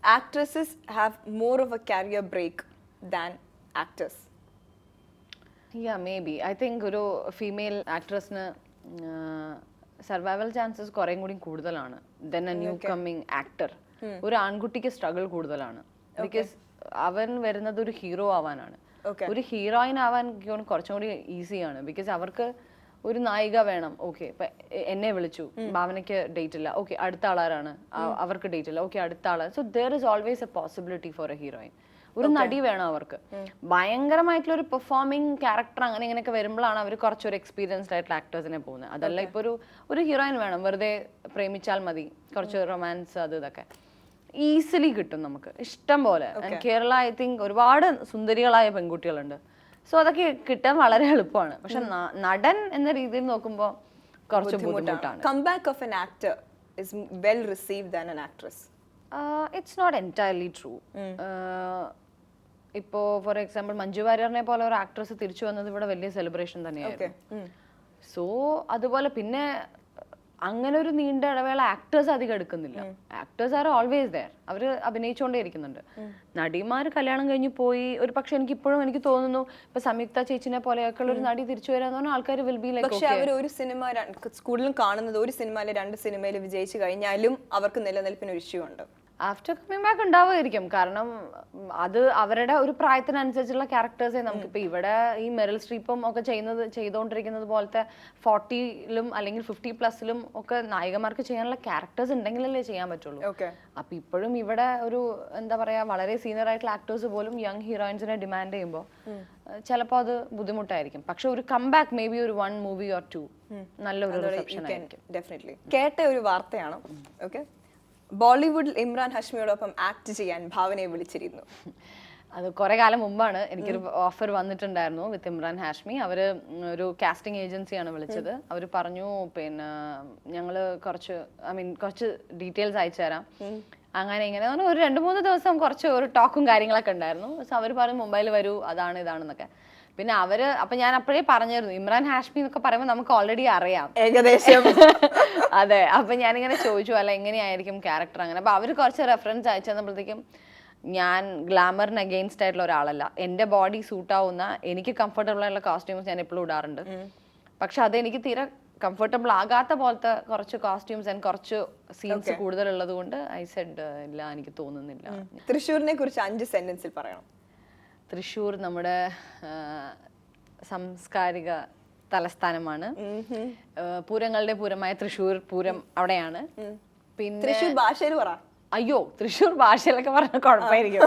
actresses have more of a career break than actors? Yeah, maybe. I think ഒരു female ആക്ട്രസിന് survival chances കുറേ കൂടി കൂടുതലാണ് then A new coming actor. ഒരു ആൺകുട്ടിക്ക് struggle കൂടുതലാണ്. Because അവൻ വരുന്നത് ഒരു ഹീറോ ആവാനാണ്. ഒരു ഹീറോയിൻ ആവാൻ കുറച്ചും കൂടി ഈസിയാണ്. ബിക്കോസ് അവർക്ക് ഒരു നായിക വേണം. ഓക്കെ, ഇപ്പൊ എന്നെ വിളിച്ചു, ഭാവനയ്ക്ക് ഡേറ്റ് ഇല്ല, ഓക്കെ അടുത്ത ആളാരാണ്, അവർക്ക് ഡേറ്റ് ഇല്ല, ഓക്കെ അടുത്ത ആളാണ്. So there is always A possibility four A heroine. ഒരു നടി വേണം അവർക്ക്. ഭയങ്കരമായിട്ടുള്ള ഒരു പെർഫോമിംഗ് ക്യാരക്ടർ അങ്ങനെ ഇങ്ങനെയൊക്കെ വരുമ്പോഴാണ് അവർ കുറച്ചൊരു എക്സ്പീരിയൻസ്ഡ് ആയിട്ടുള്ള ആക്ടേഴ്സിനെ പോകുന്നത്. അതല്ല ഇപ്പൊ ഒരു ഹീറോയിൻ വേണം, വെറുതെ പ്രേമിച്ചാൽ മതി, കുറച്ച് റൊമാൻസ് അത് ഇതൊക്കെ ഈസിലി കിട്ടും നമുക്ക് ഇഷ്ടം പോലെ. കേരള ഐ തിങ്ക് ഒരുപാട് സുന്ദരികളായ പെൺകുട്ടികളുണ്ട്. സോ അതൊക്കെ കിട്ടാൻ വളരെ എളുപ്പമാണ്. പക്ഷെ നടൻ എന്ന രീതിയിൽ നോക്കുമ്പോൾ കുറച്ച് ബുദ്ധിമുട്ടാണ്. Comeback of an actor is well received than an actress. It's not entirely true. ഇപ്പോ ഫോർ എക്സാമ്പിൾ മഞ്ജു വാര്യറിനെ പോലെ ഒരു ആക്ട്രസ് തിരിച്ചു വന്നത് ഇവിടെ വലിയ സെലിബ്രേഷൻ തന്നെയായിരുന്നു. സോ അതുപോലെ പിന്നെ അങ്ങനെ ഒരു നീണ്ട ഇടവേള ആക്ടേഴ്സ് അധികം എടുക്കുന്നില്ല. Actors are always there. അവർ അഭിനയിച്ചുകൊണ്ടേ ഇരിക്കുന്നുണ്ട്. നടിമാർ കല്യാണം കഴിഞ്ഞ് പോയി ഒരു പക്ഷെ എനിക്ക് തോന്നുന്നു ഇപ്പൊ സംയുക്ത ചേച്ചിനെ പോലെയൊക്കെ ഒരു നടി തിരിച്ചു വരാന്ന് പറഞ്ഞാൽ ആൾക്കാർ വിൽ ബി ലൈക്ക്. പക്ഷെ അവർ ഒരു സിനിമ കൂടുതലും കാണുന്നത് ഒരു സിനിമയിലെ 2 സിനിമയിൽ വിജയിച്ചു കഴിഞ്ഞാലും അവർക്ക് നിലനിൽപ്പിന് ഒരു ഇഷ്യൂ ഉണ്ട്. ആഫ്റ്റർ കമ്മിങ് ബാക്ക് ഉണ്ടാവുമായിരിക്കും. കാരണം അത് അവരുടെ ഒരു പ്രായത്തിനനുസരിച്ചുള്ള ക്യാരക്ടേഴ്സേ നമുക്കിപ്പോൾ ഇവിടെ ഈ മെറിൽ സ്ട്രീപ്പും ഒക്കെ ചെയ്തുകൊണ്ടിരിക്കുന്നത് പോലത്തെ 40ലും അല്ലെങ്കിൽ 50+ ഒക്കെ നായികമാർക്ക് ചെയ്യാനുള്ള ക്യാരക്ടേഴ്സ് ഉണ്ടെങ്കിലല്ലേ ചെയ്യാൻ പറ്റുള്ളൂ. അപ്പൊ ഇപ്പോഴും ഇവിടെ ഒരു എന്താ പറയാ വളരെ സീനിയർ ആയിട്ടുള്ള ആക്ടേഴ്സ് പോലും യങ് ഹീറോയിൻസിനെ ഡിമാൻഡ് ചെയ്യുമ്പോൾ ചിലപ്പോൾ അത് ബുദ്ധിമുട്ടായിരിക്കും. പക്ഷെ ഒരു കംബാക്ക് മേ ബി ഒരു 1 മൂവി ഓർ 2 നല്ലൊരു റിസപ്ഷൻ ആയിരിക്കും. ഡെഫിനറ്റ്ലി. കേട്ട ഒരു വാർത്തയാണ്. ഓക്കെ, ബോളിവുഡിൽ ഇമ്രാൻ ഹാഷ്മിയോടൊപ്പം ആക്ട് ചെയ്യാൻ ഭാവനയെ വിളിച്ചിരുന്നു. അത് കുറെ കാലം മുമ്പാണ്. എനിക്കൊരു ഓഫർ വന്നിട്ടുണ്ടായിരുന്നു വിത്ത് ഇമ്രാൻ ഹാഷ്മി. അവര് ഒരു കാസ്റ്റിംഗ് ഏജൻസിയാണ് വിളിച്ചത്. അവർ പറഞ്ഞു പിന്നെ ഞങ്ങള് കുറച്ച് ഡീറ്റെയിൽസ് അയച്ചു തരാം, അങ്ങനെ ഇങ്ങനെ ഒരു 2-3 ദിവസം കുറച്ച് ഒരു ടോക്കും കാര്യങ്ങളൊക്കെ ഉണ്ടായിരുന്നു. സോ അവർ പറഞ്ഞു മുംബൈയിൽ വരൂ, അതാണ് ഇതാണെന്നൊക്കെ. പിന്നെ അപ്പൊ ഞാൻ അപ്പോഴേ പറഞ്ഞിരുന്നു ഇമ്രാൻ ഹാഷ്മി എന്നൊക്കെ പറയുമ്പോൾ നമുക്ക് ഓൾറെഡി അറിയാം ഏകദേശം. അതെ, അപ്പൊ ഞാനിങ്ങനെ ചോദിച്ചു അല്ല എങ്ങനെയായിരിക്കും ക്യാരക്ടർ അങ്ങനെ. അപ്പൊ അവര് കുറച്ച് റെഫറൻസ് അയച്ചു തന്നപ്പോഴത്തേക്കും ഞാൻ ഗ്ലാമറിന് അഗെയിൻസ്റ്റ് ആയിട്ടുള്ള ഒരാളല്ല. എന്റെ ബോഡി സൂട്ട് ആവുന്ന എനിക്ക് കംഫർട്ടബിൾ ആയിട്ടുള്ള കോസ്റ്റ്യൂംസ് ഞാൻ എപ്പോഴും ഇടാറുണ്ട്. പക്ഷെ അത് എനിക്ക് തീരെ കംഫർട്ടബിൾ ആകാത്ത പോലത്തെ കുറച്ച് കോസ്റ്റ്യൂംസ് ആൻഡ് കുറച്ച് സീൻസ് കൂടുതലുള്ളത് കൊണ്ട് ഐ സെഡ് ഇല്ല, എനിക്ക് തോന്നുന്നില്ല. തൃശ്ശൂരിനെ കുറിച്ച് 5 സെന്റൻസിൽ പറയണം. തൃശ്ശൂർ നമ്മുടെ സാംസ്കാരിക തലസ്ഥാനമാണ്. പൂരങ്ങളുടെ പൂരമായ തൃശ്ശൂർ പൂരം അവിടെയാണ്. പിന്നെ തൃശ്ശൂർ ഭാഷയിൽ പറ. അയ്യോ, തൃശ്ശൂർ ഭാഷയിലൊക്കെ പറഞ്ഞ കുഴപ്പമായിരിക്കും.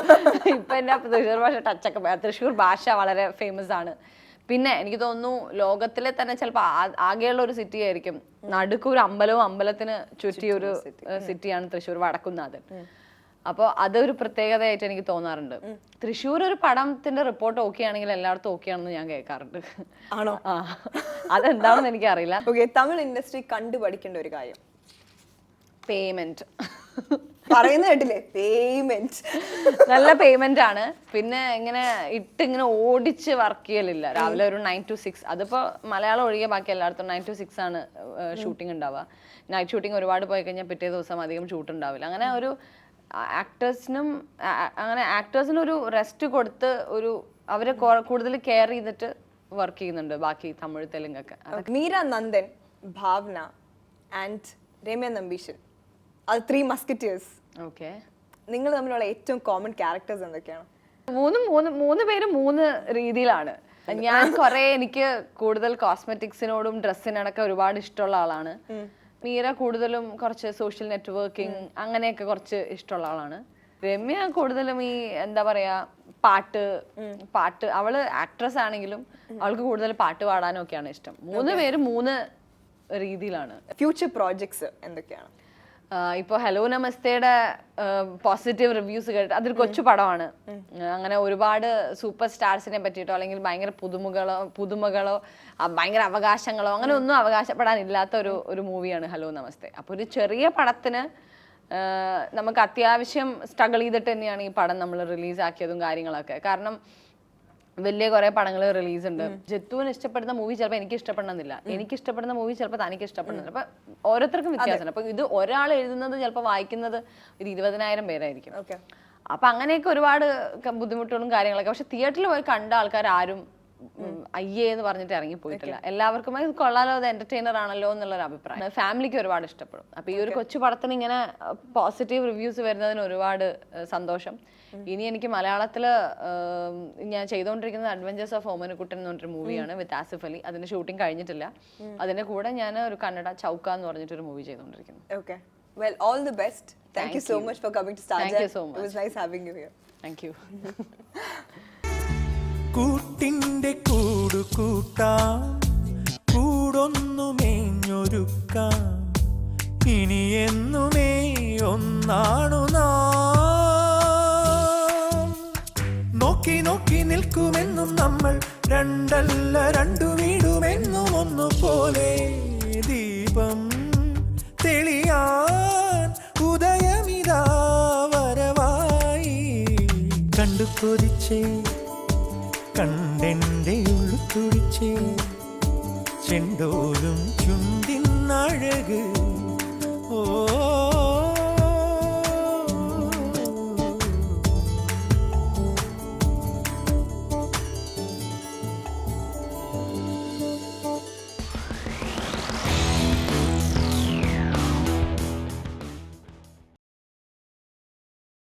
ഇപ്പൊ എന്റെ തൃശ്ശൂർ ഭാഷ ടച്ചൊക്കെ. തൃശ്ശൂർ ഭാഷ വളരെ ഫേമസ് ആണ്. പിന്നെ എനിക്ക് തോന്നുന്നു ലോകത്തിലെ തന്നെ ചിലപ്പോൾ ആകെയുള്ള ഒരു സിറ്റി ആയിരിക്കും. നടുക്കൊരു അമ്പലത്തിന് ചുറ്റിയൊരു സിറ്റിയാണ് തൃശ്ശൂർ, വടക്കുന്നാഥൻ. അപ്പോൾ അതൊരു പ്രത്യേകതയായിട്ട് എനിക്ക് തോന്നാറുണ്ട്. തൃശ്ശൂർ ഒരു പടത്തിന്റെ റിപ്പോർട്ട് ഓക്കെ ആണെങ്കിൽ എല്ലായിടത്തും ഓക്കെ ആണെന്ന് ഞാൻ കേൾക്കാറുണ്ട്. ആണോ? അതെന്താണെന്ന് എനിക്കറിയില്ല. തമിഴ് ഇൻഡസ്ട്രി കണ്ടുപഠിക്കേണ്ട ഒരു കാര്യം പേയ്മെന്റ്. പറയുന്ന കേട്ടില്ലേ, പേയ്മെന്റ്. നല്ല പേയ്മെന്റ് ആണ്. പിന്നെ ഇങ്ങനെ ഓടിച്ച് വർക്ക് ചെയ്യലില്ല. രാവിലെ ഒരു 9 to 6. അതിപ്പോ മലയാളം ഒഴികെ ബാക്കി എല്ലായിടത്തും 9 to 6 ആണ് ഷൂട്ടിംഗ് ഉണ്ടാവുക. നൈറ്റ് ഷൂട്ടിംഗ് ഒരുപാട് പോയി കഴിഞ്ഞാൽ പിറ്റേ ദിവസം അധികം ഷൂട്ട് ഉണ്ടാവില്ല. അങ്ങനെ ഒരു ആക്ടേഴ്സിനും ഒരു റെസ്റ്റ് കൊടുത്ത് അവരെ കൂടുതൽ കെയർ ചെയ്തിട്ട് വർക്ക് ചെയ്യുന്നുണ്ട് ബാക്കി തമിഴ് തെലുങ്കൊക്കെ. മീര നന്ദൻ, ഭാവന ആൻഡ് രമ്യ നമ്പീശൻ, അത് 3 മസ്കറ്റേഴ്സ്. ഓക്കെ, നിങ്ങൾ തമ്മിലുള്ള ഏറ്റവും കോമൺ ക്യാരക്ടേഴ്സ് എന്തൊക്കെയാണ്? മൂന്ന് പേരും 3 രീതിയിലാണ്. എനിക്ക് കൂടുതൽ കോസ്മെറ്റിക്സിനോടും ഡ്രസ്സിനോടൊക്കെ ഒരുപാട് ഇഷ്ടമുള്ള ആളാണ്. മീര കൂടുതലും കുറച്ച് സോഷ്യൽ നെറ്റ്വർക്കിംഗ് അങ്ങനെയൊക്കെ കുറച്ച് ഇഷ്ടമുള്ള ആളാണ്. രമ്യ കൂടുതലും ഈ എന്താ പറയാ പാട്ട് അവള് ആക്ട്രസ് ആണെങ്കിലും അവൾക്ക് കൂടുതൽ പാട്ട് പാടാനും ഒക്കെയാണ് ഇഷ്ടം. 3 പേരും 3 രീതിയിലാണ്. ഫ്യൂച്ചർ പ്രോജക്ട്സ് എന്തൊക്കെയാണ്? ഇപ്പോൾ ഹലോ നമസ്തേയുടെ പോസിറ്റീവ് റിവ്യൂസ് കേട്ട് അതൊരു കൊച്ചു പടമാണ്. അങ്ങനെ ഒരുപാട് സൂപ്പർ സ്റ്റാർസിനെ പറ്റിയിട്ടോ അല്ലെങ്കിൽ ഭയങ്കര പുതുമകളോ ഭയങ്കര അവകാശങ്ങളോ അങ്ങനെ ഒന്നും അവകാശപ്പെടാനില്ലാത്ത ഒരു മൂവിയാണ് ഹലോ നമസ്തേ. അപ്പോൾ ഒരു ചെറിയ പടത്തിന് നമുക്ക് അത്യാവശ്യം സ്ട്രഗിൾ ചെയ്തിട്ട് തന്നെയാണ് ഈ പടം നമ്മൾ റിലീസാക്കിയതും കാര്യങ്ങളൊക്കെ. കാരണം വലിയ കുറെ പടങ്ങൾ റിലീസ് ഉണ്ട്. ജിത്തുവിന് ഇഷ്ടപ്പെടുന്ന മൂവി ചിലപ്പോൾ എനിക്ക് ഇഷ്ടപ്പെടണമെന്നില്ല, എനിക്ക് ഇഷ്ടപ്പെടുന്ന മൂവി ചിലപ്പോൾ തനിക്ക് ഇഷ്ടപ്പെടുന്നില്ല. അപ്പൊ ഓരോരുത്തർക്കും വ്യത്യാസമുണ്ട്. അപ്പൊ ഇത് ഒരാൾ എഴുതുന്നത് ചിലപ്പോൾ വായിക്കുന്നത് ഒരു 20,000 പേരായിരിക്കും. അപ്പൊ അങ്ങനെയൊക്കെ ഒരുപാട് ബുദ്ധിമുട്ടുകളും കാര്യങ്ങളൊക്കെ. പക്ഷെ തിയേറ്ററിൽ പോയി കണ്ട ആൾക്കാർ ആരും അയ്യേ എന്ന് പറഞ്ഞിട്ട് ഇറങ്ങിപ്പോയിട്ടില്ല. എല്ലാവർക്കും ഇത് കൊള്ളാലോ, അത് എന്റർടൈനർ ആണല്ലോ എന്നുള്ളൊരു അഭിപ്രായം. ഫാമിലിക്ക് ഒരുപാട് ഇഷ്ടപ്പെടും. അപ്പൊ ഈ ഒരു കൊച്ചു പടത്തിന് ഇങ്ങനെ പോസിറ്റീവ് റിവ്യൂസ് വരുന്നതിന് ഒരുപാട് സന്തോഷം. ഇനി എനിക്ക് മലയാളത്തില് ഞാൻ ചെയ്തുകൊണ്ടിരിക്കുന്നത് അഡ്വഞ്ചേഴ്സ് ഓഫ് ഓമനക്കുട്ടൻ എന്ന് പറഞ്ഞൊരു മൂവിയാണ് വിത്ത് ആസിഫ് അലി. അതിന്റെ ഷൂട്ടിംഗ് കഴിഞ്ഞിട്ടില്ല. അതിന്റെ കൂടെ ഞാൻ ഒരു കന്നഡ ചൗക്ക എന്ന് പറഞ്ഞിട്ടൊരു മൂവി ചെയ്തുകൊണ്ടിരിക്കുന്നു. Okay. Well, all the best. Thank you so much for coming to Star Thank you so much. It was nice having you here. Thank you. കൂട്ടിൻ്റെ കൂടു കൂട്ടാം, കൂടൊന്നു മേഞ്ഞൊരുക്കാം, ഇനി എന്നുമേ ഒന്നാണു നാം. നോക്കി നോക്കി നിൽക്കുമെന്നും നമ്മൾ, രണ്ടല്ല രണ്ടു വീടുമെന്നും ഒന്നുപോലെ. ദീപം തെളിയാൻ ഉദയമിതാ വരവായി. കണ്ടു കൊതിച്ചേ കണ്ടെൻ്റെ ഉള്ളു തുടിച്ചേ, ചെണ്ടോലും ചുണ്ടിൻ അഴക്